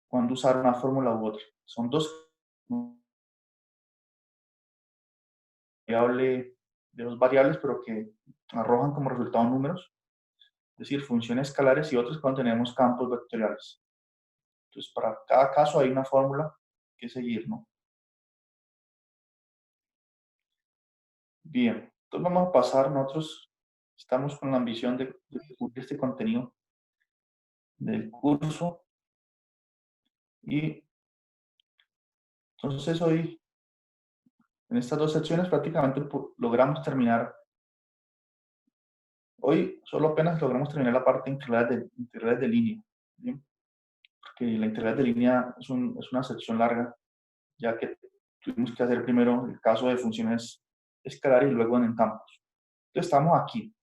cuándo usar una fórmula u otra. Son dos variables, pero que arrojan como resultado números, es decir, funciones escalares, y otras cuando tenemos campos vectoriales. Entonces, para cada caso hay una fórmula que seguir, ¿no? Bien, entonces vamos a pasar, nosotros estamos con la ambición de cubrir este contenido del curso, y entonces hoy, en estas dos secciones, prácticamente logramos terminar. Hoy solo apenas logramos terminar la parte de integrales de línea, ¿bien? Porque la integral de línea es una sección larga, ya que tuvimos que hacer primero el caso de funciones escalares y luego en campos. Entonces estamos aquí.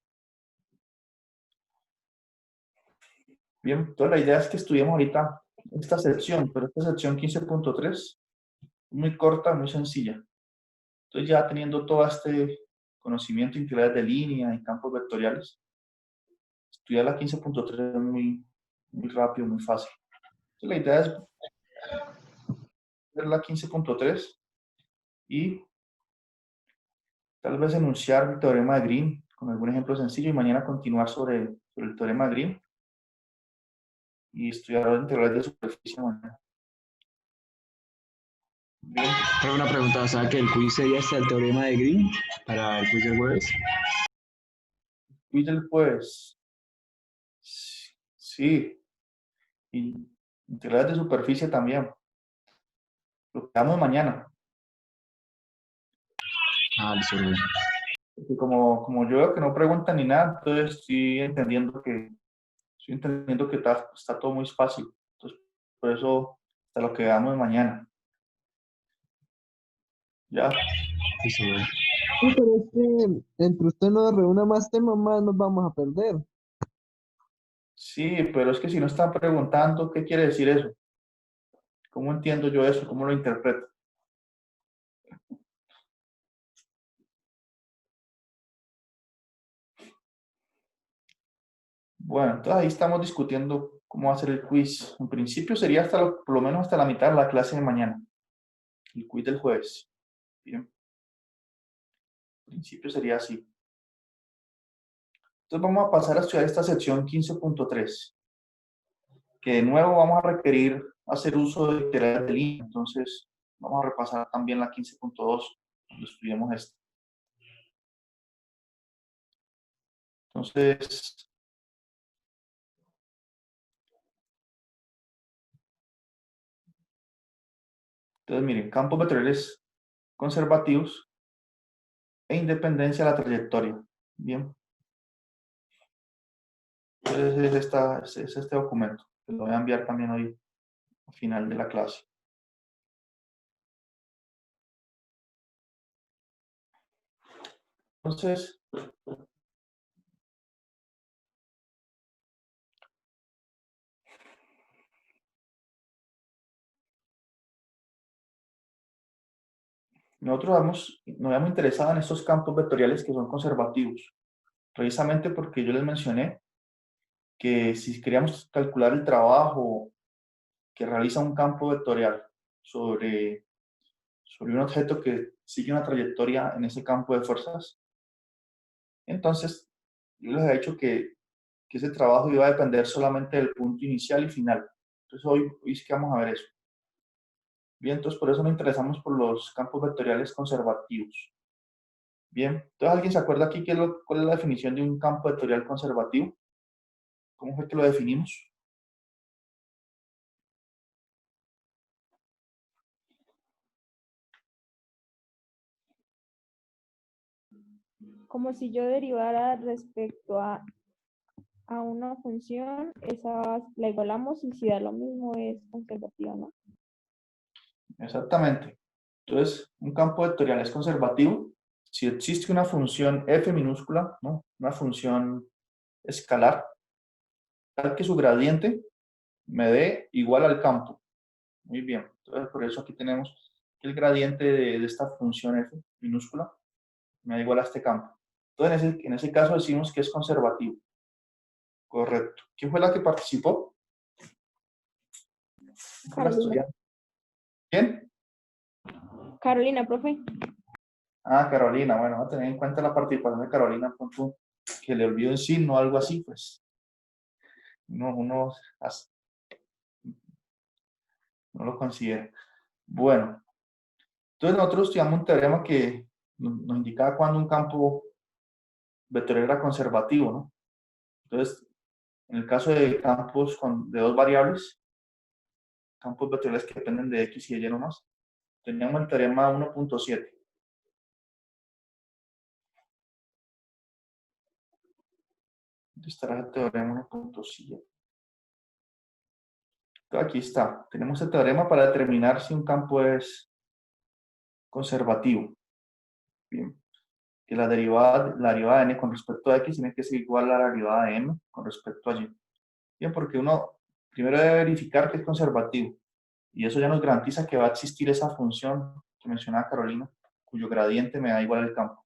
Bien, entonces la idea es que estudiemos ahorita esta sección, pero esta sección 15.3 muy corta, muy sencilla. Entonces ya teniendo todo este conocimiento de integrales de línea y campos vectoriales, estudiar la 15.3 es muy rápido, muy fácil. Entonces la idea es ver la 15.3 y tal vez enunciar el teorema de Green con algún ejemplo sencillo, y mañana continuar sobre el teorema de Green y estudiar los integrales de superficie mañana. Bien. Tengo una pregunta, o sea que el quiz sería hasta el teorema de Green para el quiz del jueves. Quiz del jueves. Sí. Y integrales de superficie también. Lo que damos mañana. Ah, listo. Porque como yo veo que no preguntan ni nada, entonces estoy entendiendo que está todo muy fácil. Entonces, por eso, hasta lo que damos mañana. Ya. Listo, bueno. Sí, pero es que entre usted nos reúna más temas, más nos vamos a perder. Sí, pero es que si no están preguntando, ¿qué quiere decir eso? ¿Cómo entiendo yo eso? ¿Cómo lo interpreto? Bueno, entonces ahí estamos discutiendo cómo hacer el quiz. En principio sería por lo menos hasta la mitad de la clase de mañana. El quiz del jueves. Bien. En principio sería así. Entonces vamos a pasar a estudiar esta sección 15.3, que de nuevo vamos a requerir hacer uso de integrales de línea. Entonces vamos a repasar también la 15.2 cuando estudiemos esto. Entonces, miren, campos vectoriales conservativos e independencia de la trayectoria. Bien. Entonces es este documento, que lo voy a enviar también hoy al final de la clase. Entonces, nosotros nos habíamos interesado en estos campos vectoriales que son conservativos, precisamente porque yo les mencioné que si queríamos calcular el trabajo que realiza un campo vectorial sobre un objeto que sigue una trayectoria en ese campo de fuerzas, entonces yo les he dicho que ese trabajo iba a depender solamente del punto inicial y final. Entonces hoy sí que vamos a ver eso. Bien, entonces por eso nos interesamos por los campos vectoriales conservativos. Bien, entonces ¿alguien se acuerda aquí cuál es la definición de un campo vectorial conservativo? ¿Cómo fue que lo definimos? Como si yo derivara respecto a una función, esa la igualamos y si da lo mismo es conservativa, ¿no? Exactamente. Entonces, un campo vectorial es conservativo si existe una función f minúscula, ¿no? Una función escalar, tal que su gradiente me dé igual al campo. Muy bien. Entonces, por eso aquí tenemos que el gradiente de esta función f minúscula me da igual a este campo. Entonces, en ese caso decimos que es conservativo. Correcto. ¿Quién fue la que participó? Fue la Carolina. estudiante. ¿Quién? Carolina, profe. Ah, Carolina. Bueno, a tener en cuenta la participación de Carolina, punto, que le olvidó un signo o algo así, pues uno no lo considera. Bueno, entonces nosotros estudiamos un teorema que nos indicaba cuando un campo vectorial era conservativo, ¿no? Entonces, en el caso de campos de dos variables, campos vectoriales que dependen de X y de Y nomás, teníamos el teorema 1.7. ¿Dónde estará el teorema 1.7? Aquí está. Tenemos el teorema para determinar si un campo es conservativo. Bien. Que la derivada de n con respecto a x tiene que ser igual a la derivada de m con respecto a y. Bien, porque uno primero debe verificar que es conservativo. Y eso ya nos garantiza que va a existir esa función que mencionaba Carolina, cuyo gradiente me da igual el campo.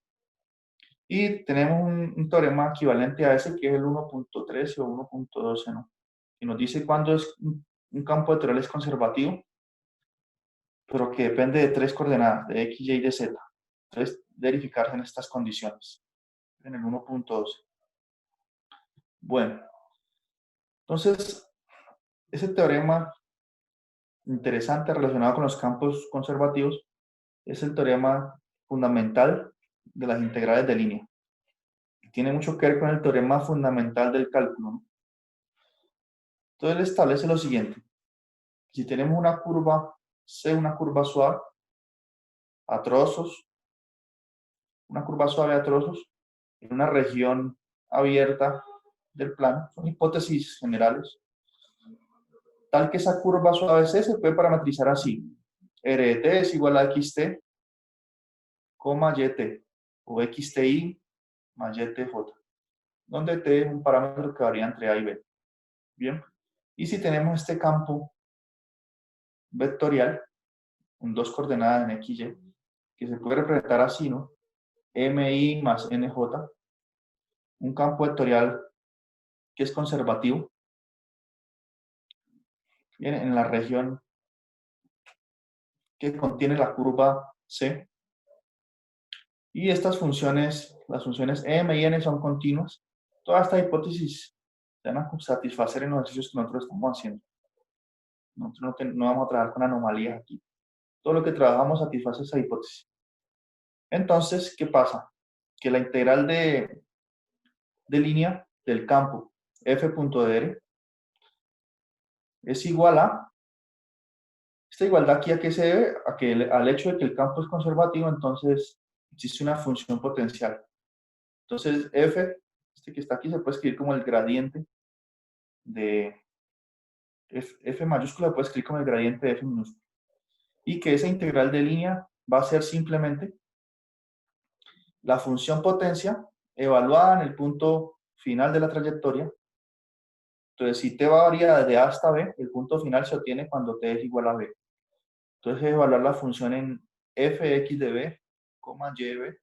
Y tenemos un teorema equivalente a ese, que es el 1.13 o 1.12, ¿no? Y nos dice cuándo es un campo vectorial es conservativo, pero que depende de tres coordenadas, de x, y de z. Entonces, verificarse en estas condiciones, en el 1.12. Bueno, entonces, ese teorema interesante relacionado con los campos conservativos es el teorema fundamental de las integrales de línea. Tiene mucho que ver con el teorema fundamental del cálculo, ¿no? Entonces, él establece lo siguiente. Si tenemos una curva C, una curva suave, a trozos, una curva suave a trozos, en una región abierta del plano, son hipótesis generales, tal que esa curva suave C se puede parametrizar así. R de t es igual a xt, yt, o xti más ytj, donde t es un parámetro que varía entre a y b. Bien, y si tenemos este campo vectorial, con dos coordenadas en x, y, que se puede representar así, ¿no? mi más nj, un campo vectorial que es conservativo, bien, en la región que contiene la curva C. Y estas funciones, las funciones m y n son continuas. Toda esta hipótesis se van a satisfacer en los ejercicios que nosotros estamos haciendo. Nosotros no vamos a trabajar con anomalías aquí. Todo lo que trabajamos satisface esa hipótesis. Entonces, ¿qué pasa? Que la integral de línea del campo f.dr es igual a, esta igualdad aquí a qué se debe, a que al hecho de que el campo es conservativo, entonces existe una función potencial. Entonces, f, este que está aquí, se puede escribir como el gradiente de f mayúscula, se puede escribir como el gradiente de f minúscula. Y que esa integral de línea va a ser simplemente la función potencia evaluada en el punto final de la trayectoria. Entonces, si t va a variar de a hasta b, el punto final se obtiene cuando t es igual a b. Entonces, es evaluar la función en fx de b, y de b,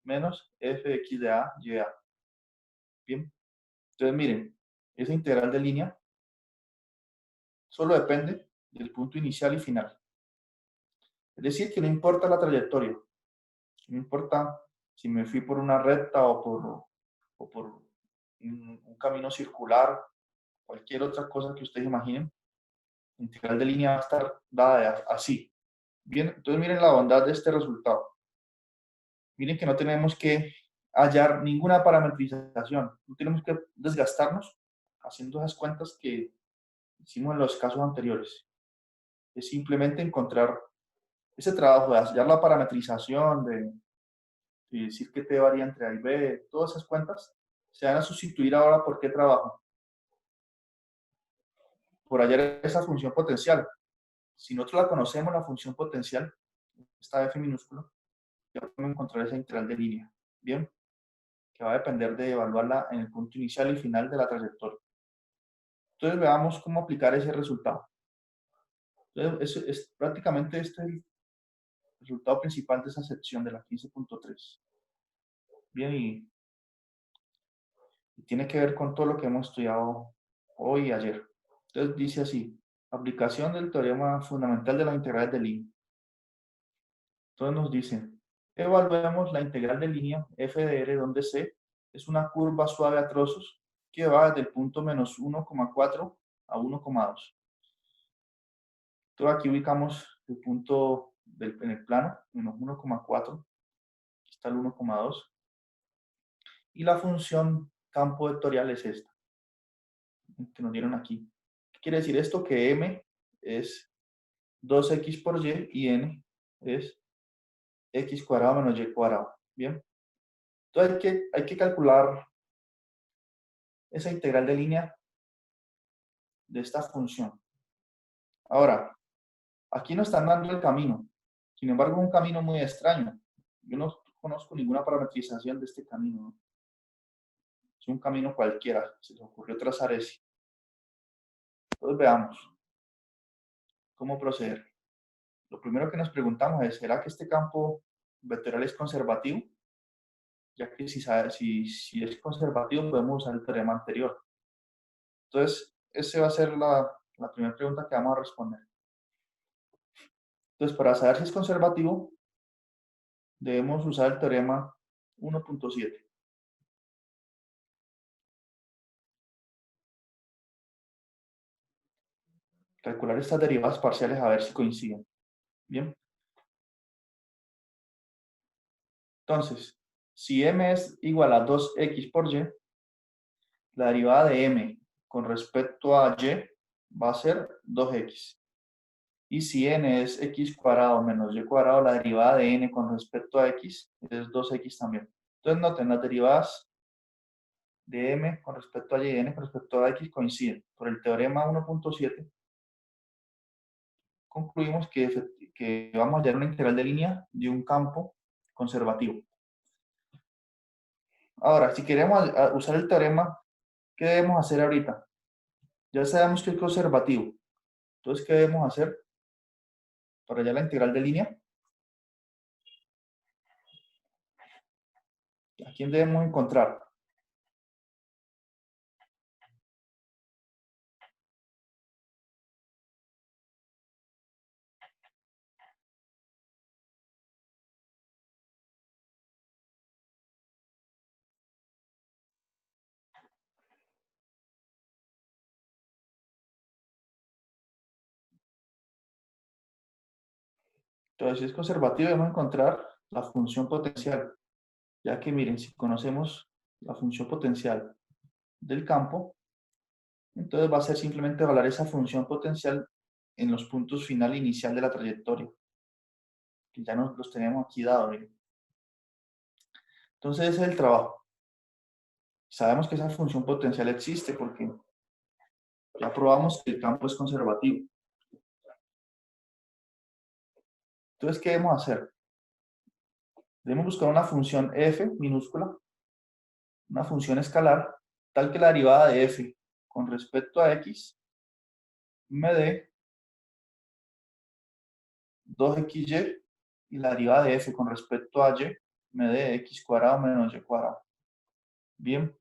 menos fx de a, y a. Bien. Entonces, miren, esa integral de línea solo depende del punto inicial y final. Es decir, que no importa la trayectoria. No importa si me fui por una recta o por un camino circular, cualquier otra cosa que ustedes imaginen, la integral de línea va a estar dada así. Bien, entonces miren la bondad de este resultado. Miren que no tenemos que hallar ninguna parametrización, no tenemos que desgastarnos haciendo esas cuentas que hicimos en los casos anteriores. Es simplemente encontrar ese trabajo de hallar la parametrización, de decir que t varía entre a y b, todas esas cuentas se van a sustituir ahora por qué trabajo. Por hallar esa función potencial. Si nosotros la conocemos, la función potencial, esta f minúscula, ya podemos encontrar esa integral de línea. Bien, que va a depender de evaluarla en el punto inicial y final de la trayectoria. Entonces veamos cómo aplicar ese resultado. Entonces, prácticamente este es el resultado principal de esa sección de la 15.3. Bien, y tiene que ver con todo lo que hemos estudiado hoy y ayer. Entonces dice así: Aplicación del teorema fundamental de las integrales de línea. Entonces nos dice, evaluemos la integral de línea f de r donde c es una curva suave a trozos que va desde el punto menos 1,4 a 1,2. Entonces aquí ubicamos el punto en el plano, menos 1,4, aquí está el 1,2. Y la función campo vectorial es esta, que nos dieron aquí. ¿Qué quiere decir esto? Que m es 2x por y y n es x cuadrado menos y cuadrado. Bien. Entonces hay que calcular esa integral de línea de esta función. Ahora, aquí nos están dando el camino. Sin embargo, es un camino muy extraño. Yo no conozco ninguna parametrización de este camino, ¿no? Es un camino cualquiera. Se les ocurrió trazar ese. Entonces veamos cómo proceder. Lo primero que nos preguntamos es, ¿será que este campo vectorial es conservativo? Ya que si es conservativo podemos usar el teorema anterior. Entonces, esa va a ser la primera pregunta que vamos a responder. Entonces, para saber si es conservativo, debemos usar el teorema 1.7. Calcular estas derivadas parciales a ver si coinciden. Bien. Entonces, si m es igual a 2x por y, la derivada de m con respecto a y va a ser 2x. Y si n es x cuadrado menos y cuadrado, la derivada de n con respecto a x es 2x también. Entonces noten, las derivadas de m con respecto a y y n con respecto a x coinciden. Por el teorema 1.7 concluimos que vamos a hallar una integral de línea de un campo conservativo. Ahora, si queremos usar el teorema, ¿qué debemos hacer ahorita? Ya sabemos que es conservativo. Entonces, ¿qué debemos hacer para hallar la integral de línea? ¿A quién debemos encontrar? Entonces, si es conservativo, debemos encontrar la función potencial. Ya que miren, si conocemos la función potencial del campo, entonces va a ser simplemente evaluar esa función potencial en los puntos final e inicial de la trayectoria, que ya nos los tenemos aquí dados. Miren. Entonces ese es el trabajo. Sabemos que esa función potencial existe porque ya probamos que el campo es conservativo. Entonces, ¿qué debemos hacer? Debemos buscar una función f minúscula, una función escalar, tal que la derivada de f con respecto a x me dé 2xy y la derivada de f con respecto a y me dé x cuadrado menos y cuadrado. Bien.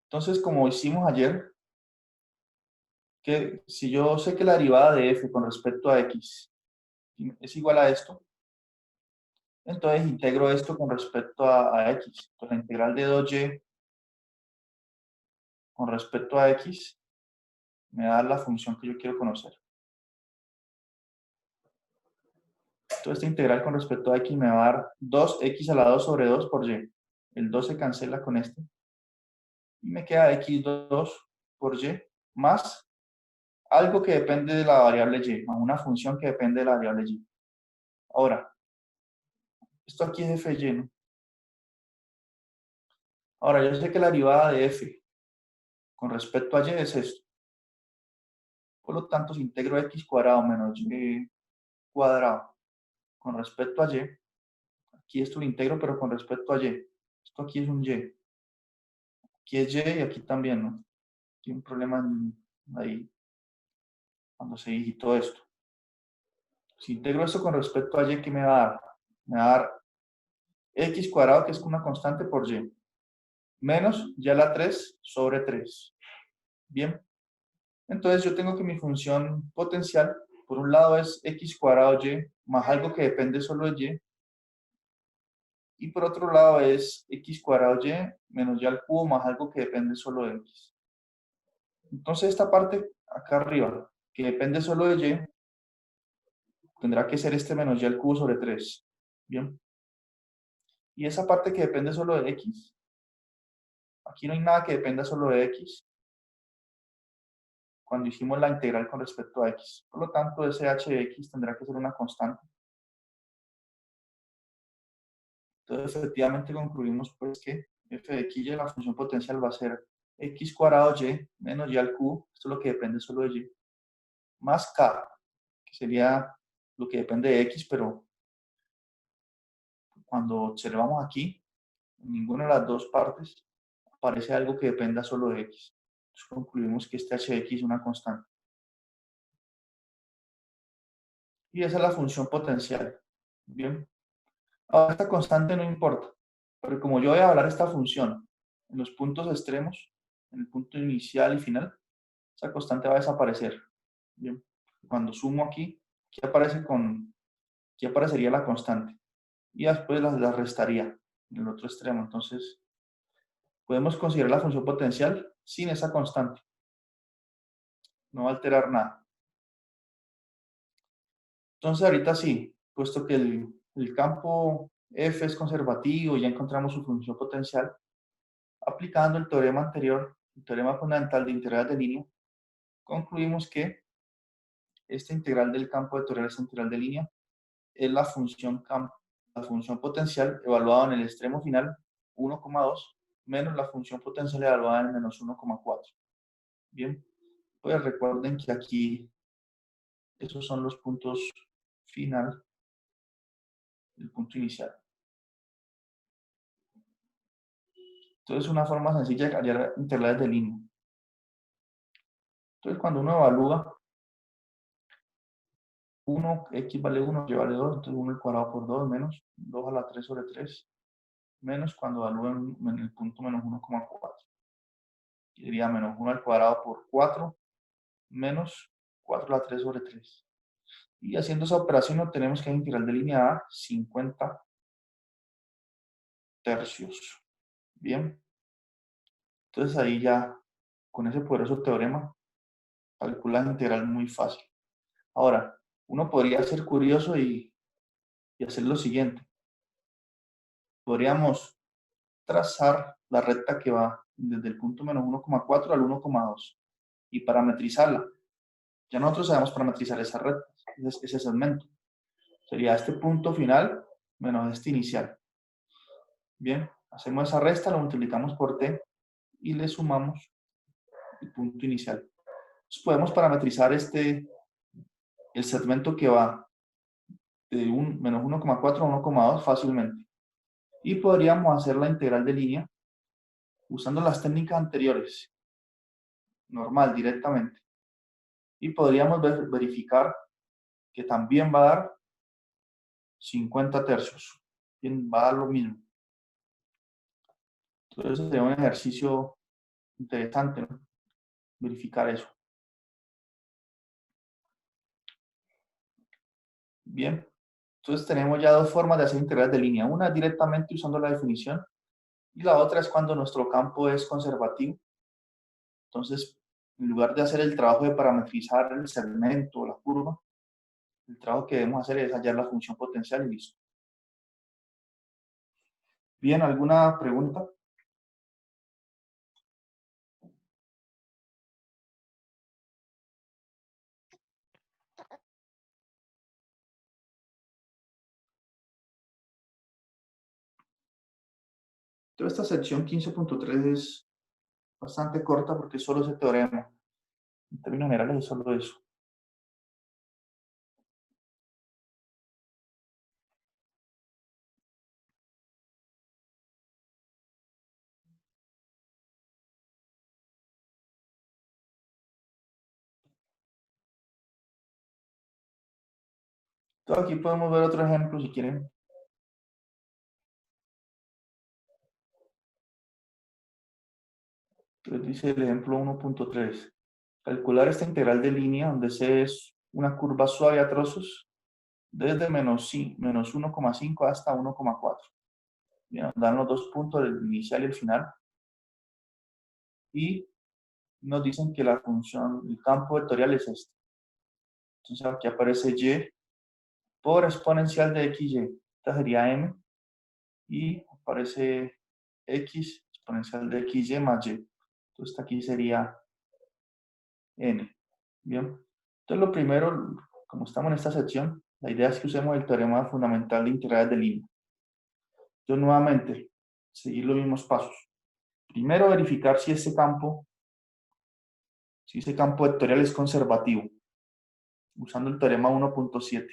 Entonces, como hicimos ayer, que si yo sé que la derivada de f con respecto a x es igual a esto, entonces integro esto con respecto a x. Entonces, la integral de 2y con respecto a x me da la función que yo quiero conocer. Entonces, esta integral con respecto a x me va a dar 2x a la 2 sobre 2 por y. El 2 se cancela con este. Y me queda x2 por y más algo que depende de la variable y, más una función que depende de la variable y. Ahora, esto aquí es fy, ¿no? Ahora, yo sé que la derivada de f con respecto a y es esto. Por lo tanto, si integro x cuadrado menos y cuadrado con respecto a y, aquí esto lo integro, pero con respecto a y. Esto aquí es un y. Aquí es y y aquí también, ¿no? Hay un problema ahí cuando se digitó esto. Si integro esto con respecto a y, ¿qué me va a dar? Me va a dar x cuadrado, que es una constante, por y, menos y a la 3 sobre 3. Bien. Entonces yo tengo que mi función potencial, por un lado es x cuadrado y más algo que depende solo de y por otro lado es x cuadrado y menos y al cubo más algo que depende solo de x. Entonces esta parte acá arriba, que depende solo de y, tendrá que ser este menos y al cubo sobre 3. Bien. Y esa parte que depende solo de x, aquí no hay nada que dependa solo de x, cuando hicimos la integral con respecto a x. Por lo tanto, ese h de x tendrá que ser una constante. Entonces, efectivamente concluimos pues que f de x y la función potencial va a ser x cuadrado y menos y al cubo, esto es lo que depende solo de y, más k, que sería lo que depende de x, pero cuando observamos aquí, en ninguna de las dos partes aparece algo que dependa solo de x. Entonces concluimos que este h de x es una constante. Y esa es la función potencial. Bien. Ahora esta constante no importa, pero como yo voy a hablar esta función en los puntos extremos, en el punto inicial y final, esa constante va a desaparecer. Bien. Cuando sumo aquí, aquí aparecería la constante. Y después la restaría en el otro extremo. Entonces, podemos considerar la función potencial sin esa constante. No va a alterar nada. Entonces, ahorita sí, puesto que el campo F es conservativo y ya encontramos su función potencial, aplicando el teorema anterior, el teorema fundamental de integrales de línea, concluimos que esta integral del campo vectorial, esta integral de línea, es la función potencial evaluada en el extremo final, 1,2, menos la función potencial evaluada en menos 1,4. Bien, pues recuerden que aquí esos son los puntos final del punto inicial. Entonces, una forma sencilla de hallar integrales de línea. Entonces, cuando uno evalúa 1, x vale 1, y vale 2, entonces 1 al cuadrado por 2 menos 2 a la 3 sobre 3, menos cuando evalúen en el punto menos 1,4. Sería menos 1 al cuadrado por 4, menos 4 a la 3 sobre 3. Y haciendo esa operación obtenemos que la integral de línea A 50 tercios. Bien. Entonces ahí ya, con ese poderoso teorema, calculas la integral muy fácil. Ahora, uno podría ser curioso y hacer lo siguiente. Podríamos trazar la recta que va desde el punto menos 1,4 al 1,2 y parametrizarla. Ya nosotros sabemos parametrizar esa recta, ese segmento. Sería este punto final menos este inicial. Bien, hacemos esa resta, lo multiplicamos por t y le sumamos el punto inicial. Entonces podemos parametrizar el segmento que va de menos 1,4 a 1,2 fácilmente. Y podríamos hacer la integral de línea usando las técnicas anteriores, normal, directamente. Y podríamos verificar que también va a dar 50 tercios. Bien, va a dar lo mismo. Entonces sería un ejercicio interesante, ¿no? Verificar eso. Bien, entonces tenemos ya dos formas de hacer integrales de línea. Una directamente usando la definición y la otra es cuando nuestro campo es conservativo. Entonces, en lugar de hacer el trabajo de parametrizar el segmento o la curva, el trabajo que debemos hacer es hallar la función potencial y listo. Bien, ¿alguna pregunta? Toda esta sección 15.3 es bastante corta porque es solo ese teorema. En términos generales es solo eso. Entonces aquí podemos ver otro ejemplo si quieren. Entonces dice el ejemplo 1.3. calcular esta integral de línea, donde C es una curva suave a trozos, desde menos 1,5 hasta 1,4. Bien, dan los dos puntos, el inicial y el final. Y nos dicen que la función, el campo vectorial es este. Entonces aquí aparece y por exponencial de xy. Esta sería m. Y aparece x exponencial de xy más y. Entonces aquí sería n. Bien. Entonces lo primero, como estamos en esta sección, la idea es que usemos el teorema fundamental de integrales de línea. Entonces nuevamente, seguir los mismos pasos. Primero verificar si ese campo vectorial es conservativo, usando el teorema 1.7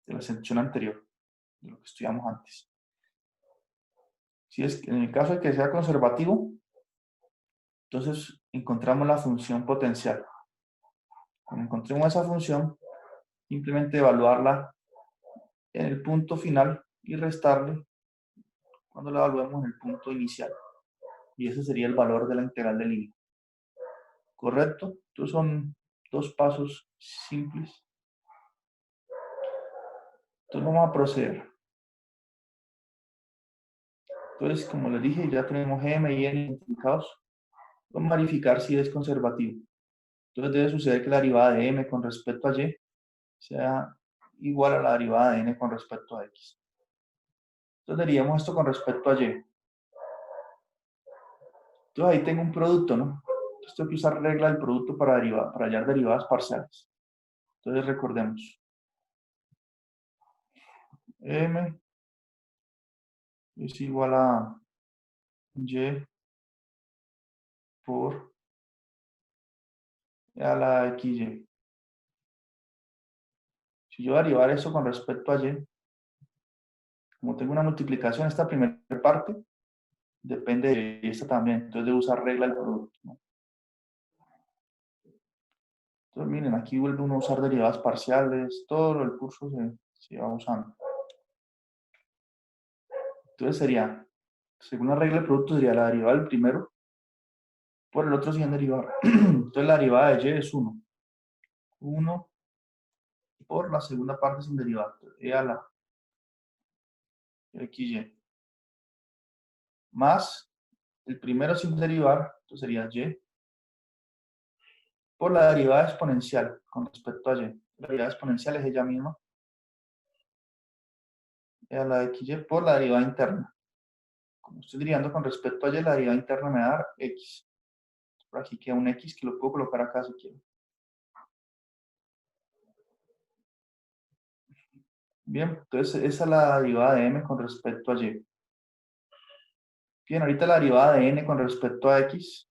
de la sección anterior, de lo que estudiamos antes. Si es, en el caso de que sea conservativo, entonces encontramos la función potencial. Cuando encontremos esa función, simplemente evaluarla en el punto final y restarle cuando la evaluemos en el punto inicial. Y ese sería el valor de la integral de línea. ¿Correcto? Entonces son dos pasos simples. Entonces vamos a proceder. Entonces, como les dije, ya tenemos m y n identificados. Vamos a verificar si es conservativo. Entonces debe suceder que la derivada de m con respecto a y sea igual a la derivada de n con respecto a x. Entonces diríamos esto con respecto a y. Entonces ahí tengo un producto, ¿no? Entonces tengo que usar regla del producto para hallar derivadas parciales. Entonces recordemos. M es igual a y por a la xy. Si yo derivar eso con respecto a y, como tengo una multiplicación, esta primera parte depende de esta también. Entonces debo usar regla del producto, ¿no? Entonces miren, aquí vuelve uno a usar derivadas parciales, todo el curso se va usando. Entonces sería, según la regla del producto, sería la derivada del primero por el otro sin derivar. Entonces la derivada de y es 1. 1 por la segunda parte sin derivar. E a la xy. Más el primero sin derivar, entonces sería y por la derivada exponencial con respecto a y. La derivada exponencial es ella misma. E a la xy por la derivada interna. Como estoy derivando con respecto a y, la derivada interna me va a dar x. Por aquí queda un x que lo puedo colocar acá si quiero. Bien, entonces esa es la derivada de m con respecto a y. Bien, ahorita la derivada de n con respecto a x.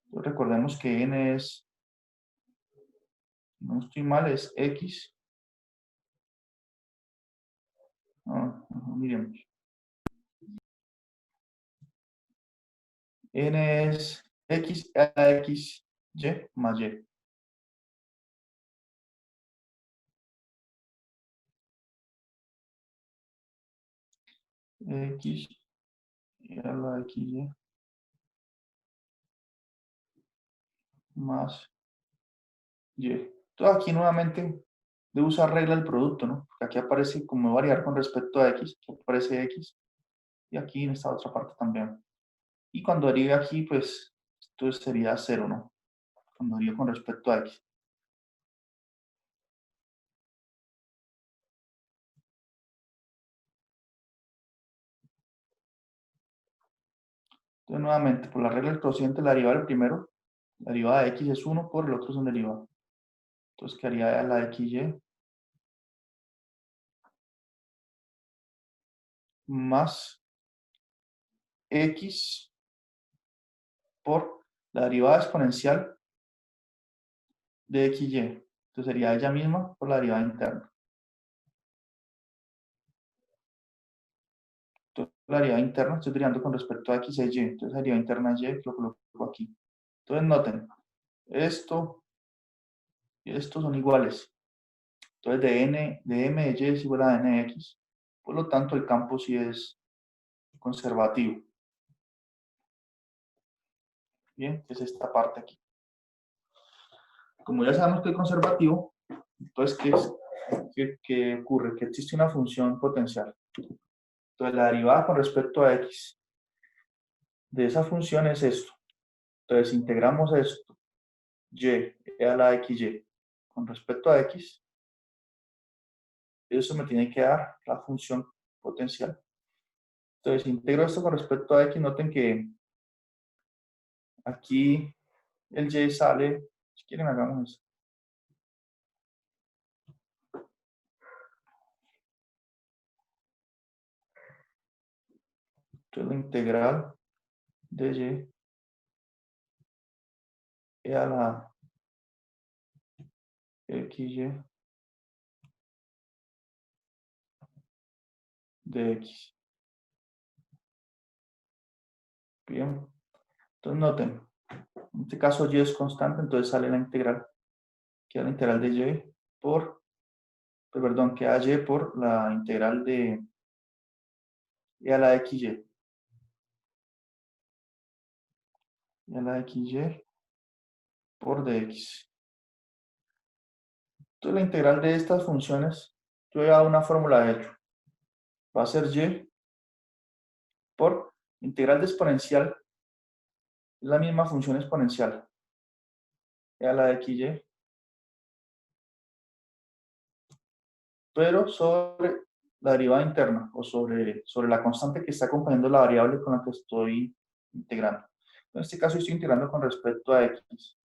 Entonces recordemos que n es, no estoy mal, es x. No, miremos. N es x a la x y más y. X a la xy más y. Entonces aquí nuevamente debo usar regla del producto, ¿no? Porque aquí aparece como variar con respecto a x, aquí aparece x, y aquí en esta otra parte también. Y cuando derive aquí, pues esto sería 0, ¿no? Cuando derive con respecto a x. Entonces nuevamente, por la regla del cociente, la derivada del primero, la derivada de x es 1 por el otro es un derivado. Entonces quedaría la de xy más x por la derivada exponencial de xy. Entonces sería ella misma por la derivada interna. Entonces la derivada interna estoy derivando con respecto a x e y. Entonces la derivada interna es y, lo coloco aquí. Entonces noten, esto y esto son iguales. Entonces de m de y es igual a n de x. Por lo tanto el campo sí es conservativo. Bien, que es esta parte aquí. Como ya sabemos que es conservativo, entonces, ¿qué ocurre? Que existe una función potencial. Entonces, la derivada con respecto a x de esa función es esto. Entonces, integramos esto, y a la xy con respecto a x, eso me tiene que dar la función potencial. Entonces, integro esto con respecto a x, noten que aquí el y sale, si quieren hagamos eso. Entonces, la integral de y a la xy de x. Bien. Entonces, noten, en este caso y es constante, entonces sale la integral, queda la integral de y por, perdón, queda y por la integral de y a la xy. Y a la xy por dx. Entonces, la integral de estas funciones, yo he dado una fórmula de hecho. Va a ser y por integral de exponencial, es la misma función exponencial. Y a la xy, pero sobre la derivada interna o sobre la constante que está acompañando la variable con la que estoy integrando. En este caso estoy integrando con respecto a x,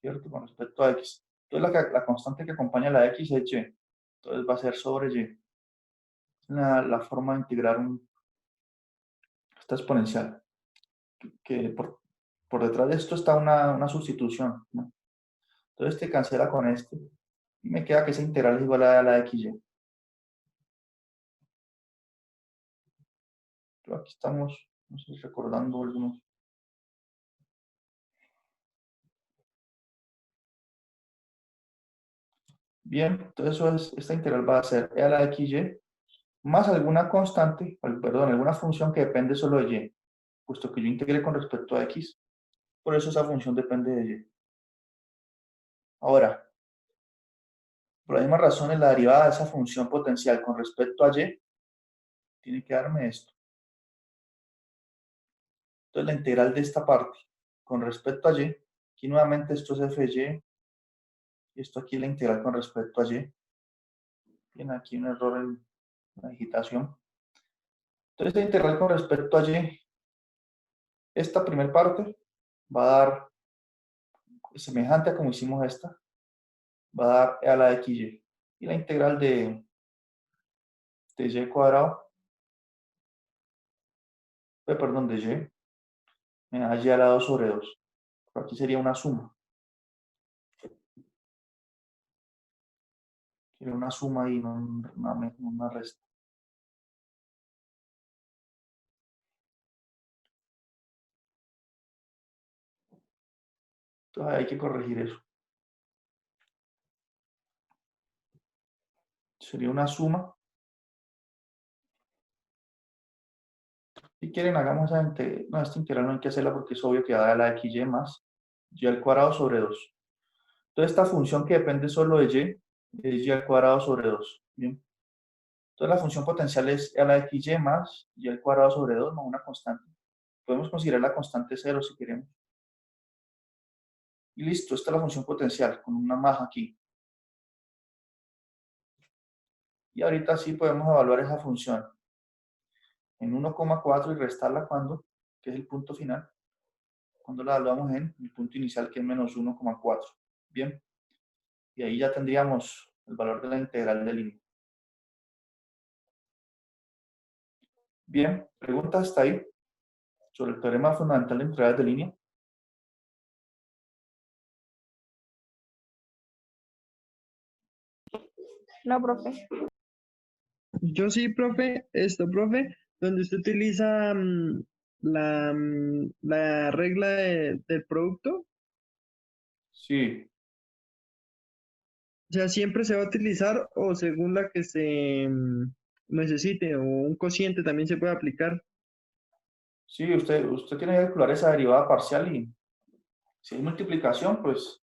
¿cierto? Con respecto a x. Entonces la constante que acompaña a la x es y. Entonces va a ser sobre y. La forma de integrar esta exponencial. Que por detrás de esto está una sustitución, ¿no? Entonces te cancela con este. Y me queda que esa integral es igual a la xy. Pero aquí estamos, no sé, recordando algunos. Bien, entonces esta integral va a ser e a la xy más alguna constante, perdón, alguna función que depende solo de y, puesto que yo integré con respecto a x, por eso esa función depende de y. Ahora, por la misma razón, la derivada de esa función potencial con respecto a y tiene que darme esto. Entonces, la integral de esta parte con respecto a y, aquí nuevamente esto es fy, y esto aquí es la integral con respecto a y. Tiene aquí un error en la digitación. Entonces, la integral con respecto a y, esta primera parte va a dar semejante a como hicimos esta, va a dar e a la xy. Y la integral de y cuadrado, perdón, de y, me da y a la 2 sobre 2. Pero aquí sería una suma. Sería una suma y no una resta. Entonces hay que corregir eso. Sería una suma. Si quieren, hagamos esta integral no hay que hacerla porque es obvio que va a dar la xy más y al cuadrado sobre 2. Entonces, esta función que depende solo de y es y al cuadrado sobre 2. Bien. Entonces, la función potencial es a la xy más y al cuadrado sobre 2 más una constante. Podemos considerar la constante 0 si queremos. Y listo, esta es la función potencial con una más aquí. Y ahorita sí podemos evaluar esa función en 1,4 y restarla cuando, que es el punto final, cuando la evaluamos en el punto inicial que es menos 1,4. Bien, y ahí ya tendríamos el valor de la integral de línea. Bien, pregunta hasta ahí sobre el teorema fundamental de integrales de línea. No, profe. Yo sí, profe, profe, donde usted utiliza la regla del producto, Sí, o sea, siempre se va a utilizar o según la que se necesite, o un cociente también se puede aplicar. Sí, usted tiene que calcular esa derivada parcial y si hay multiplicación, pues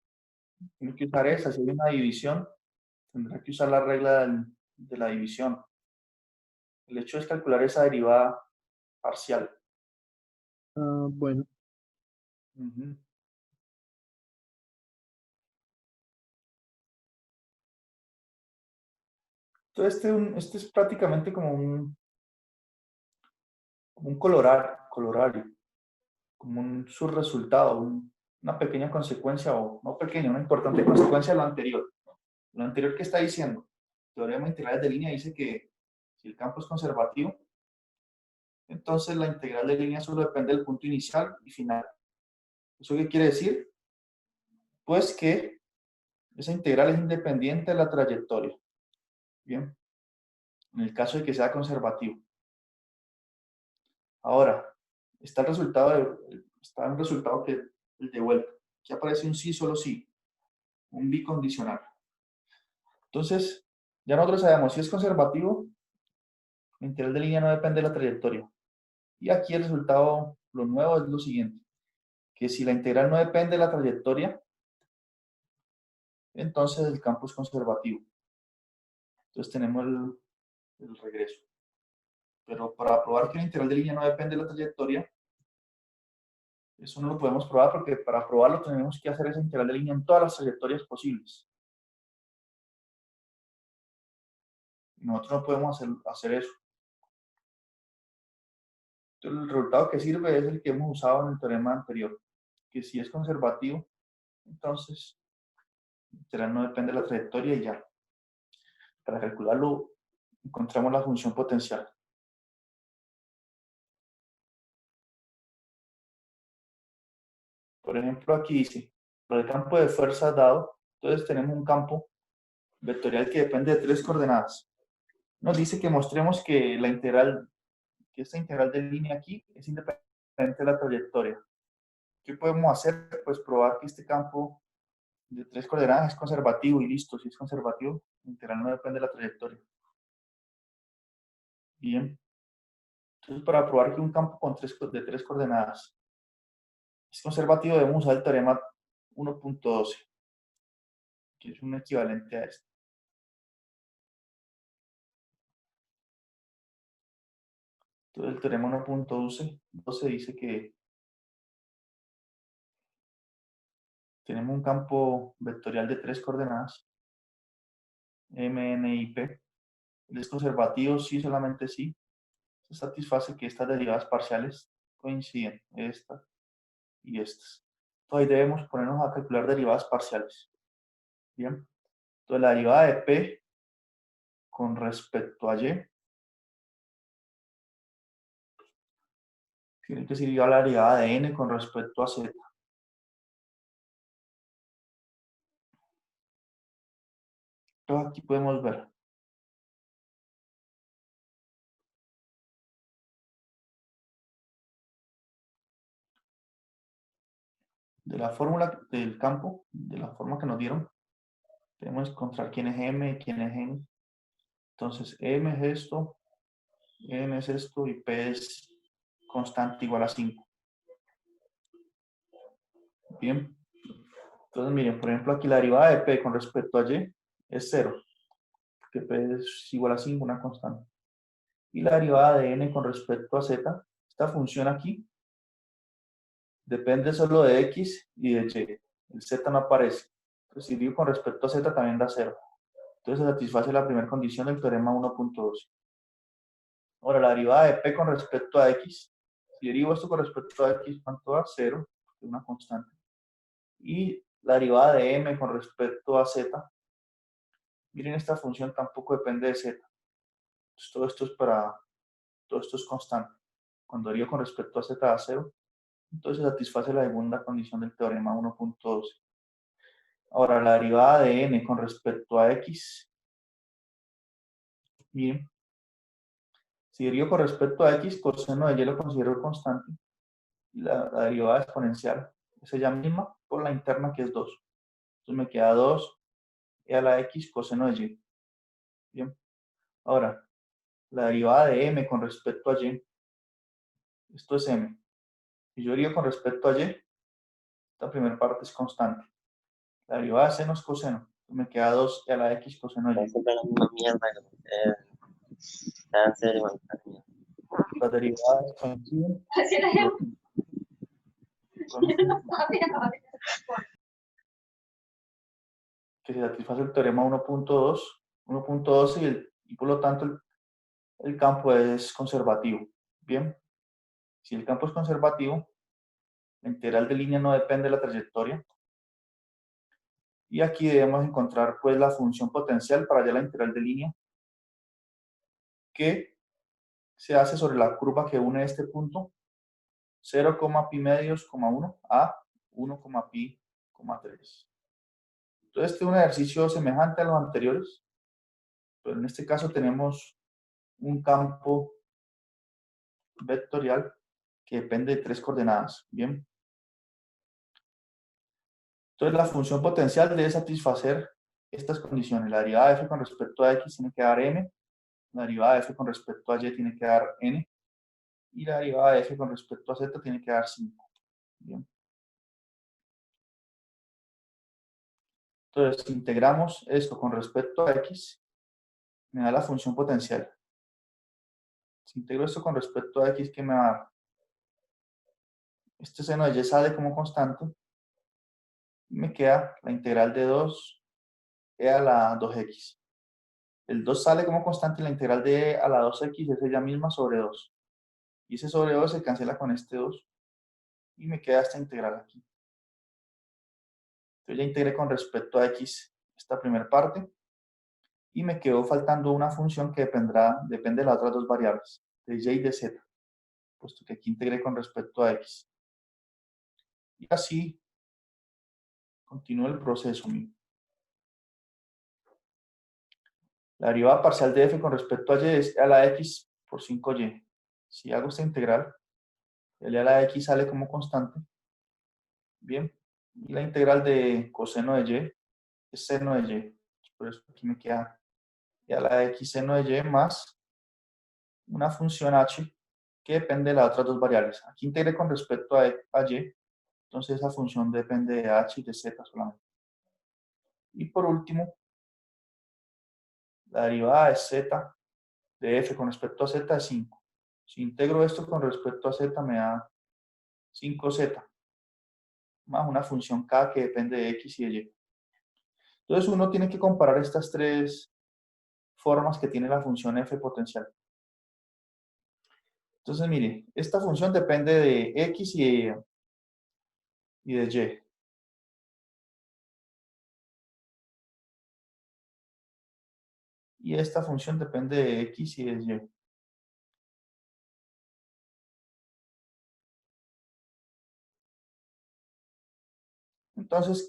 tiene que usar esa. Si hay una división, tendrá que usar la regla de la división. El hecho es calcular esa derivada parcial. Ah, bueno. Ujú. Entonces, este es prácticamente como un colorario, como un subresultado, una pequeña consecuencia, o no pequeña, una importante consecuencia de lo anterior. Lo anterior que está diciendo, teorema de integrales de línea dice que si el campo es conservativo, entonces la integral de línea solo depende del punto inicial y final. ¿Eso qué quiere decir? Pues que esa integral es independiente de la trayectoria. Bien, en el caso de que sea conservativo. Ahora, está un resultado que el de vuelta. Aquí aparece un sí, solo sí, un bicondicional. Entonces, ya nosotros sabemos si es conservativo, la integral de línea no depende de la trayectoria. Y aquí el resultado, lo nuevo es lo siguiente, que si la integral no depende de la trayectoria, entonces el campo es conservativo. Entonces tenemos el regreso. Pero para probar que la integral de línea no depende de la trayectoria, eso no lo podemos probar porque para probarlo tenemos que hacer esa integral de línea en todas las trayectorias posibles. Nosotros no podemos hacer eso. Entonces, el resultado que sirve es el que hemos usado en el teorema anterior, que si es conservativo, entonces la integral no depende de la trayectoria y ya. Para calcularlo, encontramos la función potencial. Por ejemplo, aquí dice, por el campo de fuerza dado, entonces tenemos un campo vectorial que depende de 3 coordenadas. Nos dice que mostremos que esta integral de línea aquí es independiente de la trayectoria. ¿Qué podemos hacer? Pues probar que este campo de 3 coordenadas es conservativo y listo. Si es conservativo, la integral no depende de la trayectoria. Bien. Entonces, para probar que un campo de 3 coordenadas es conservativo, debemos usar el teorema 1.12, que es un equivalente a este. Entonces, el teorema 1.12 dice que tenemos un campo vectorial de 3 coordenadas, M, N y P. ¿Es conservativo? Sí, solamente sí. Se satisface que estas derivadas parciales coinciden, esta y estas. Entonces, ahí debemos ponernos a calcular derivadas parciales. Bien. Entonces, la derivada de P con respecto a Y tiene que ser igual a la derivada de N con respecto a Z. Entonces, aquí podemos ver. De la fórmula del campo, de la forma que nos dieron, tenemos que encontrar quién es M y quién es N. Entonces, M es esto, N es esto y P es constante igual a 5. Bien. Entonces, miren, por ejemplo, aquí la derivada de P con respecto a Y es 0, porque P es igual a 5, una constante. Y la derivada de N con respecto a Z, esta función aquí, depende solo de X y de Y. El Z no aparece. Entonces, si digo con respecto a Z también da 0. Entonces, se satisface la primera condición del teorema 1.2. Ahora, la derivada de P con respecto a X, si derivo esto con respecto a X, ¿cuánto da? 0, es una constante. Y la derivada de M con respecto a Z, miren, esta función tampoco depende de Z. Entonces, todo esto es constante. Cuando derivo con respecto a Z da 0, entonces satisface la segunda condición del teorema 1.12. Ahora, la derivada de N con respecto a X, miren, si derivo con respecto a X, coseno de Y lo considero constante. Y la derivada exponencial es ella misma por la interna que es 2. Entonces me queda 2 e a la X coseno de Y. Bien. Ahora, la derivada de M con respecto a Y Esto es m. Y yo derivo con respecto a y, esta primera parte es constante. La derivada de seno es coseno. Me queda 2 y a la x coseno y. Siempre la misma mierda que ustedes. En serio, man. Las derivadas coinciden. Que se satisface el teorema 1.12 y por lo tanto el campo es conservativo. Bien, si el campo es conservativo, la integral de línea no depende de la trayectoria. Y aquí debemos encontrar pues la función potencial para hallar la integral de línea que se hace sobre la curva que une este punto 0, pi medios, 1 a 1, pi, 3. Entonces este es un ejercicio semejante a los anteriores, pero en este caso tenemos un campo vectorial que depende de 3 coordenadas. Bien. Entonces la función potencial debe satisfacer estas condiciones. La derivada de f con respecto a x tiene que dar m, la derivada de f con respecto a y tiene que dar n, y la derivada de f con respecto a z tiene que dar 5. Bien. Entonces, si integramos esto con respecto a x, me da la función potencial. Si integro esto con respecto a x, ¿qué me va a dar? Este seno de y sale como constante, y me queda la integral de 2 e a la 2x. El 2 sale como constante y la integral de e a la 2x es ella misma sobre 2. Y ese sobre 2 se cancela con este 2 y me queda esta integral aquí. Entonces ya integré con respecto a x esta primera parte y me quedó faltando una función que depende de las otras dos variables, de y y de z, puesto que aquí integré con respecto a x. Y así continúa el proceso mío. La derivada parcial de f con respecto a y es a la x por 5y. Si hago esta integral, el a la x sale como constante. Bien. Y la integral de coseno de y es seno de y. Por eso aquí me queda y a la x seno de y más una función h que depende de las otras dos variables. Aquí integré con respecto a y, entonces esa función depende de h y de z solamente. Y por último, la derivada de z de f con respecto a z es 5. Si integro esto con respecto a z me da 5z, más una función k que depende de x y de y. Entonces uno tiene que comparar estas tres formas que tiene la función f potencial. Entonces, mire, esta función depende de x y de y. Y esta función depende de x y de y. Entonces,